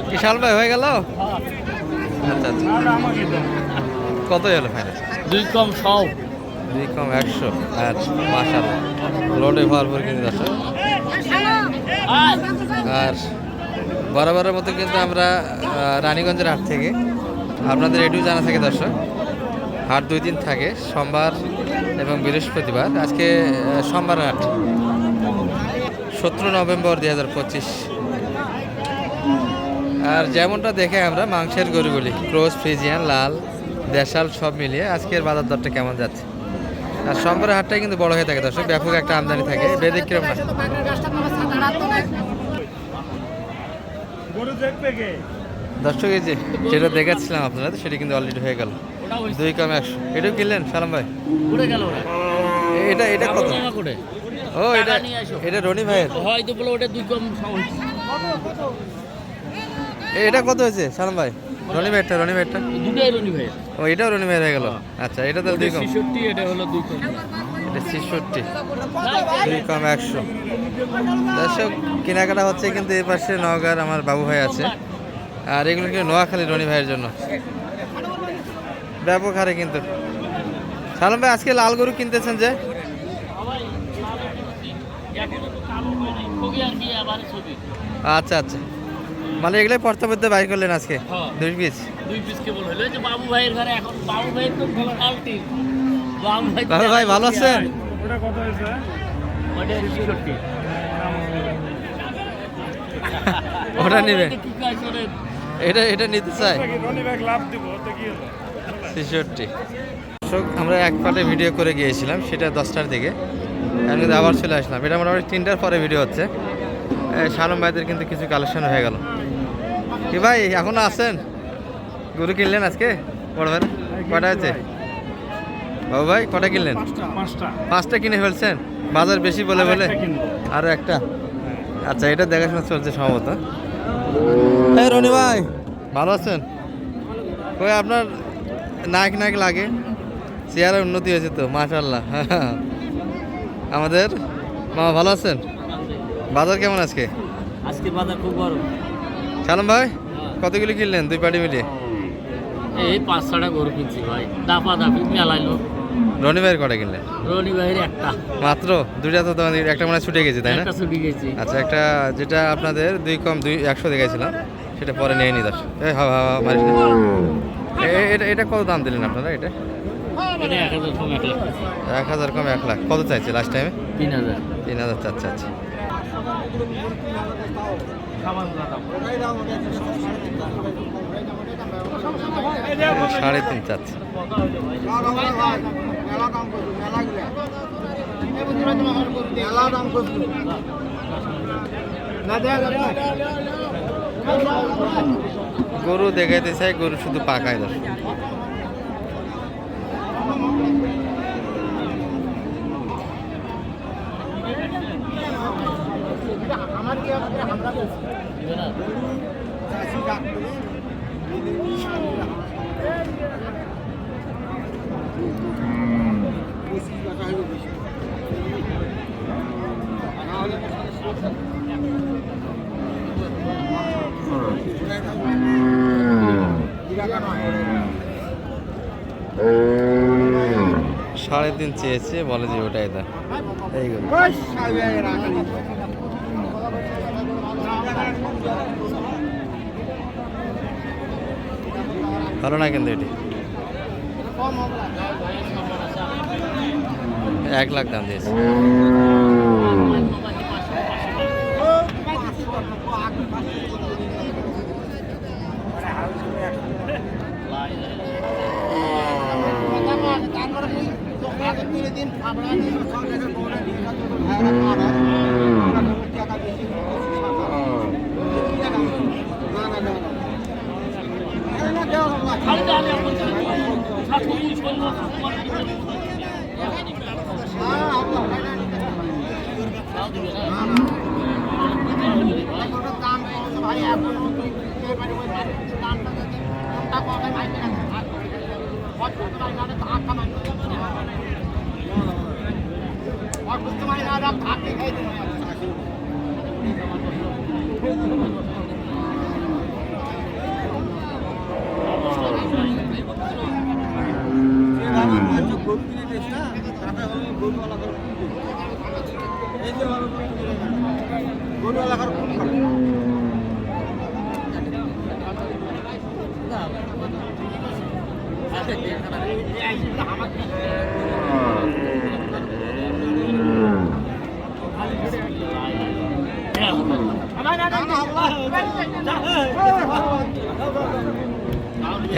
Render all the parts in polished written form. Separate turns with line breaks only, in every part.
কি শাল ভাই হয়ে গেল? আচ্ছা আচ্ছা, কত হলো ফাইনাল?
2 কম 100।
2 কম 100। আচ্ছা মাশাআল্লাহ, লোডে ভরপুর কিন্তু দর্শক। আর বরাবরের মতো কিন্তু আমরা রানীগঞ্জের হাট থেকে আপনাদের এটুকু জানা থাকে দর্শক, হাট 2 দিন থাকে, সোমবার এবং বৃহস্পতিবার। আজকে সোমবার হাট, 17 নভেম্বর 2025। আর যেমনটা দেখে আমরা মাংসের গরুগুলি ক্রস, ফ্রিজিয়ান, লাল, দেশাল সব মিলিয়ে আজকের বাজার দরটা কেমন যাচ্ছে। আর সোমবারের হাটটাই কিন্তু বড় হয়ে থাকে দর্শক, ব্যাপক একটা আমদানি থাকে, ব্যতিক্রম না। দর্শক এই যে যেটা দেখাচ্ছিলাম আপনারা, সেটা কিন্তু অলরেডি হয়ে গেল 2 কম 100। এটাও কিনলেন সালাম ভাই? এটা এটা কত? ও এটা এটা রনি ভাইয়ের,
হয়তো বলে ওটা 2 কম 100।
এটা কত হয়েছে সালাম ভাই? রনি ভাইয়েরটা, রনি ভাইয়েরটা
দুটাই রনি ভাই।
ও এটাও রনি ভাইয়ের হয়ে গেল। আচ্ছা এটা তো 2 কম
66, এটা হলো 2 কম।
এটা 66, 2 কম 100। দর্শক কেনাকাটা হচ্ছে কিন্তু এই পাশে নওগাঁর আমার বাবু ভাই আছে, আর এগুলো কিন্তু নোয়াখালী রনি ভাইয়ের জন্য ব্যাপক হারে কিন্তু। সালাম ভাই আজকে লাল গরু কিনতেছেন যে? আচ্ছা আচ্ছা, মানে এগুলোই প্রথমে বাইর করলেন আজকে 2 পিস?
2 পিস কেবল হলো যে বাবু ভাইয়ের ঘরে। এখন বাবু ভাই তো বিশাল টিম।
বাবু ভাই ভালো আছেন?
ওটা কত হয়েছে?
ওটা 66।
ওটা নেবেন?
কি কাজ করে?
এটা এটা নিতে চাই
রনি ব্যাগ লাভ দিব, তো কি হলো?
66। দর্শক আমরা এক পার্টে ভিডিও করে গিয়েছিলাম, সেটা 10টার দিকে, আমি কিন্তু আবার চলে আসলাম। এটা মোটামুটি 3টার পরে ভিডিও হচ্ছে। শালম ভাইদের কিন্তু কিছু কালেকশন হয়ে গেল। কি ভাই এখনো আছেন? গরু কিনলেন আজকে বড় ভাই? কটা আছে বাবু ভাই, কটা কিনলেন? 5টা কিনে ফেলছেন, বাজার বেশি বলে বলে আরো একটা। আচ্ছা এটা দেখাশোনা চলছে সম্ভবত। এই রনি ভাই ভালো আছেন? কই আপনার নায়ক নায়ক লাগে, চেয়ারের উন্নতি হয়েছে তো মাশাআল্লাহ। আমাদের মামা ভালো আছেন? বাজার কেমন আজকে?
আজকে বাজার খুব বড়।
সালাম ভাই কতগুলি কিনলেন 2 পার্টি মিলিয়ে?
এই 5-6টা গরু কিনছি ভাই, দাপা দাপি মেলাইলো।
রনি ভাইয়ের কটা কিনলেন?
রনি ভাইয়ের একটা
মাত্র 2টা? তো তোমাদের একটা মানে ছুটে গেছে তাই না?
একটা ছুটি গেছি।
আচ্ছা একটা যেটা আপনাদের 2 কম 100 দেখাইছিলাম, সেটা পরে নিয়ে নি দর্শক। এই হাওয়া হাওয়া মারিস না। এটা এটা কত দাম দিলেন আপনারা? এটা
এটা 1000 কম 1 লাখ।
1000 কম 1 লাখ। কত চাইছে লাস্ট টাইমে?
3000।
3000 চাচ্ছে। আচ্ছা 3.5 চাচ্ছে। গরু দেখাইতে চাই, গরু শুধু পাকায় দর্শক। সাড়ে 3 চেয়েছে, বলে যে ওটাই দা। এইগুলো ভালো না কিন্তু এটি 1 লাখ দাম দিয়েছে।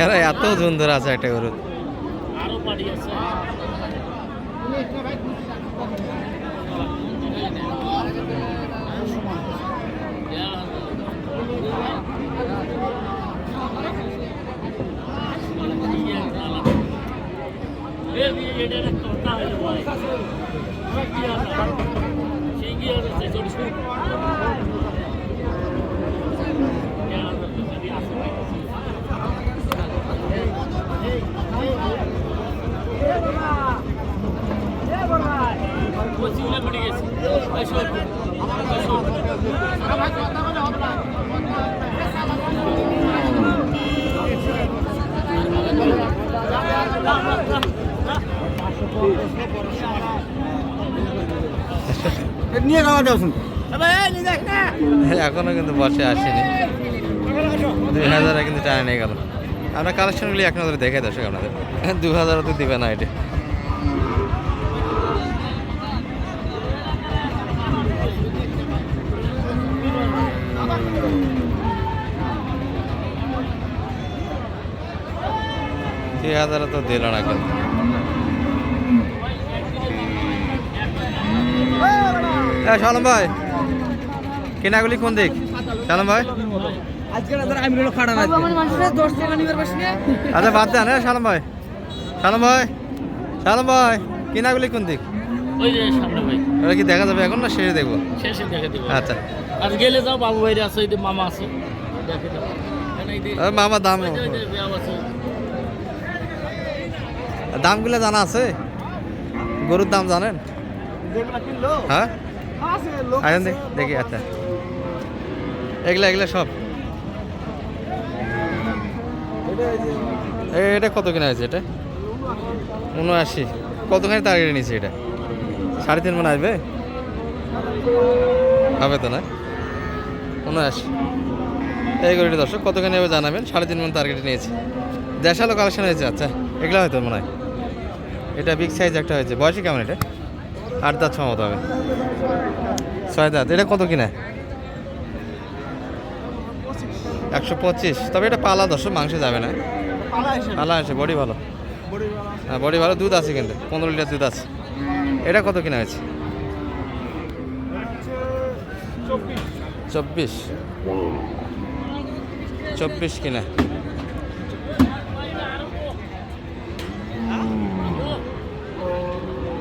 এরা এত সুন্দর আছে একটা গরু।
আরো পাড়ি আছে।
নিয়ে যাওয়া যাও শুন
এখনো কিন্তু বসে আসেনি, 2000 কিন্তু টানে নিয়ে গেল। আমরা কালেকশনগুলি এক নজরে দেখে দর্শক আপনাদের, 2000 তো দিবে না এটা। দুই হাজার তো দিল না কিন্তু। সালাম ভাই, কেনাগুলি কোন দিক? সালাম ভাই, আচ্ছা বাদ দেন। হ্যাঁ সালাম ভাই, সালাম ভাই, সালাম ভাই, কেনাগুলি কোন দিক?
ওই যে সামনে ভাই,
ওটা কি দেখা যাবে এখন না শেষে দেখবো?
শেষে দেখে দিব।
আচ্ছা,
আর গেলে যাও, বাবু ভাইরা আছে, ওই যে মামা আছে, দেখে দাও।
মামা দাম, দামগুলো জানা আছে? গরুর দাম জানেন? হ্যাঁ এখন দেখি। আচ্ছা, এগুলা সব এটা কত কেনা হয়েছে? এটা 79। কতখানি টার্গেট নিয়েছে এটা? 3.5 মন আসবে? হবে তো না? 79 এই গরুটি দর্শক কতখানি হবে জানাবেন। 3.5 মন টার্গেট নিয়েছে। দেশালো কালেকশন হয়েছে। আচ্ছা, এগুলো হয়তো মনে হয়। এটা বিগ সাইজ একটা হয়েছে। বয়সী কেমন এটা? 8 দাঁত মতো হবে, 6 দাঁত। এটা কত কিনা? 125। তবে এটা পালা দর্শক, মাংস যাবে না। পালা আছে, বডি ভালো। হ্যাঁ বডি ভালো, দুধ আছে কিন্তু 15 লিটার দুধ আছে। এটা কত কিনা হয়েছে? 24 কিনা।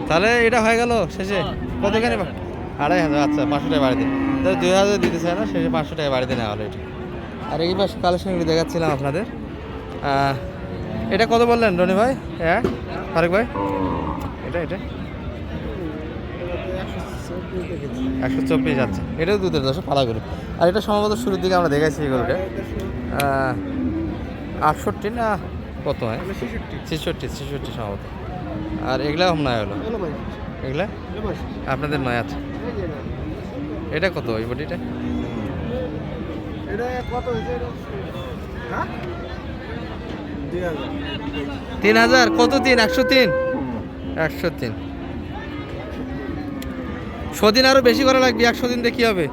তাহলে এটা হয়ে গেল শেষে কতখানি? 2500। আচ্ছা, 500 টাকা বাড়িতে, তাহলে 2000 দিতে চায় না, শেষে 500 টাকা বাড়িতে নেওয়া হলো এটা। আর এই পাশে কালেকশনগুলি দেখাচ্ছিলাম আপনাদের। এটা কত বললেন রনি ভাই? হ্যাঁ ফারুক ভাই, এটা 124। আচ্ছা, এটাও দুধের দশ পালা গরু। আর এটা সম্ভবত শুরুর দিকে আমরা দেখাইছি এই গরুটা 68 না কত হয়? 66 সম্ভবত। আর এগুলা নয় হলো, এগুলা আপনাদের নয়। আছে এটা কত? ওই বডিটা 3000। কত? 103। 103 100 দিন আরো বেশি করা লাগবে। 100 দিন দিয়ে কি হবে?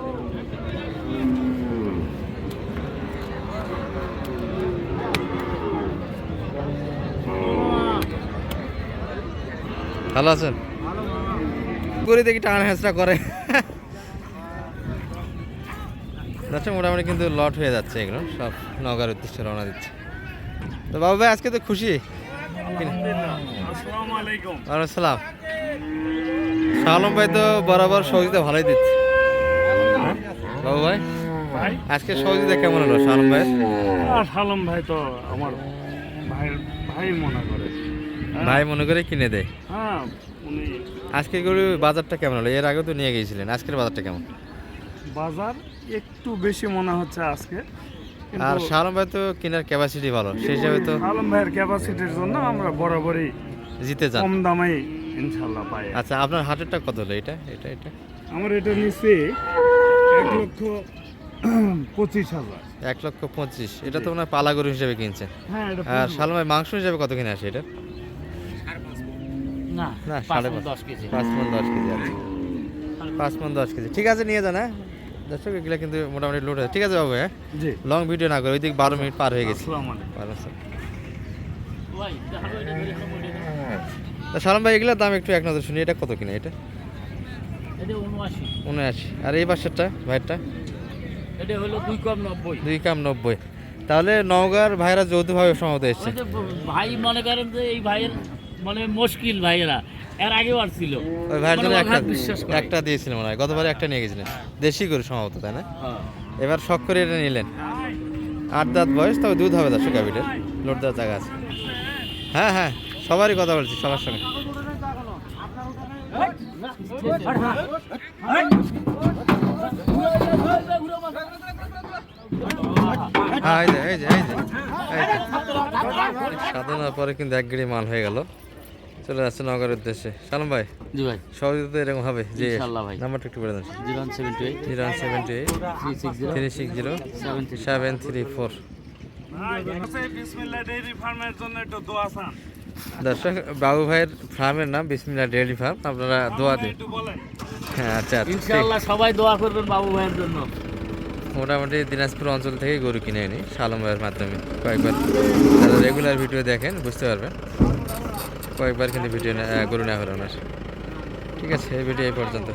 ভালো আছেন? করে দেখি টান হ্যাঁচড়া করে। আচ্ছা, মোটামুটি কিন্তু লট হয়ে যাচ্ছে। এগুলো সব নগর উদ্দেশ্যে রওনা দিচ্ছে। তো বাবু ভাই আজকে তো খুশি?
আসসালামু আলাইকুম।
ওয়ালাইকুম সালাম। শালম ভাই তো বরাবর সহযোগিতা ভালোই দিচ্ছে। হ্যাঁ বাবু ভাই,
ভাই
আজকে সহযোগিতা কেমন হলো শালম ভাই?
সালাম ভাই তো আমার ভাই মনে করে।
ভাই মনে করে কিনে দেয়।
হ্যাঁ, উনি
আজকে গরু বাজারটা কেমন হলো? এর আগে তো নিয়ে গিয়েছিলেন, আজকের বাজারটা কেমন?
বাজার একটু বেশি মনে হচ্ছে আজকে। কিন্তু
আর শালম ভাই তো কেনার ক্যাপাসিটি ভালো, সেই হিসাবে তো
আলম ভাইয়ের ক্যাপাসিটির জন্য আমরা বরাবরই
জিতে যান।
কম দামেই ইনশাল্লাহ পাই।
আচ্ছা আপনার হাটেরটা কত হলো এটা এটা এটা
আমার এটা নিচে 1,25,000।
1,25,000 এটা তো মনে হয় পালা গরু হিসেবে কিনছে।
হ্যাঁ এটা
আর শালম ভাই মাংস হিসেবে কত কিনে আসে এটা?
না
না
5 10 কেজি
5 মণ 10 কেজি আছে, 5 মণ 10 কেজি। ঠিক আছে নিয়ে যান। হ্যাঁ দর্শক এগুলো কিন্তু মোটামুটি লোড আছে। ঠিক আছে বাবু, হ্যাঁ
জি।
লং ভিডিও না করে ওইদিকে 12 মিনিট পার হয়ে গেছে।
আসসালামু আলাইকুম।
ভালো স্যার।
ভাই দেখাবো এটা করে খাবো এটা।
তা শালম ভাই এগুলোর দাম একটু এক নজর শুনি, এটা কত কিনা এটা?
এটা 79
79। আর এই পাশেরটা ভাইয়েরটা?
এটা হলো 2 কম 90।
2 কাম 90। তাহলে নওগাঁর ভাইরা যৌথভাবে সমাবেত এসছে।
ওই যে ভাই মনে করেন যে এই ভাইয়ের মানে মুশকিল ভাইয়েরা এর আগেও আসছিল
ওই ভাইয়ের জন্য
মানে
একটা
অগাধ বিশ্বাস করে।
একটা দিয়েছিলেন মনে হয়, গতবারে একটা নিয়ে গেছিলেন দেশি গরু সম্ভবত, তাই না?
হ্যাঁ।
এবার শখ করে এটা নিলেন। 8 দাঁত বয়স, তবে দুধ হবে দর্শক গাভীটার, লোড দেওয়ার জায়গা আছে। হ্যাঁ হ্যাঁ সবারই কথা বলছি, সবার সঙ্গে। হ্যাঁ এই যে এই যে এই যে এই যে। সাধনার পরে কিন্তু এক গিরি মাল হয়ে গেল, চলে যাচ্ছে নগরের উদ্দেশ্যে। সালাম ভাই
জি ভাই
সহজে তো এরকম হবে যে
ইনশাআল্লাহ ভাই।
নাম্বারটা একটু বলে দেন।
0178
078
360
360
73
734।
বিসমিল্লাহ ডেইরি ফার্মের জন্য একটু দোয়া চান।
দর্শক বাবু ভাইয়ের ফার্মের নাম বিসমিল্লাহ ডেইরি ফার্ম, আপনারা দোয়া দিন।
একটু বলেন।
হ্যাঁ আচ্ছা আচ্ছা, ঠিক।
ইনশাআল্লাহ সবাই দোয়া করবেন বাবু ভাইয়ের জন্য।
মোটামুটি দিনাজপুর অঞ্চল থেকে গরু কিনে আনি শালম ভাইয়ের মাধ্যমে। কয়েকবার যারা রেগুলার ভিডিও দেখেন বুঝতে পারবেন, কয়েকবার কিন্তু ভিডিও গরু নেওয়া হলো ওনার। ঠিক আছে এই ভিডিও এই পর্যন্ত।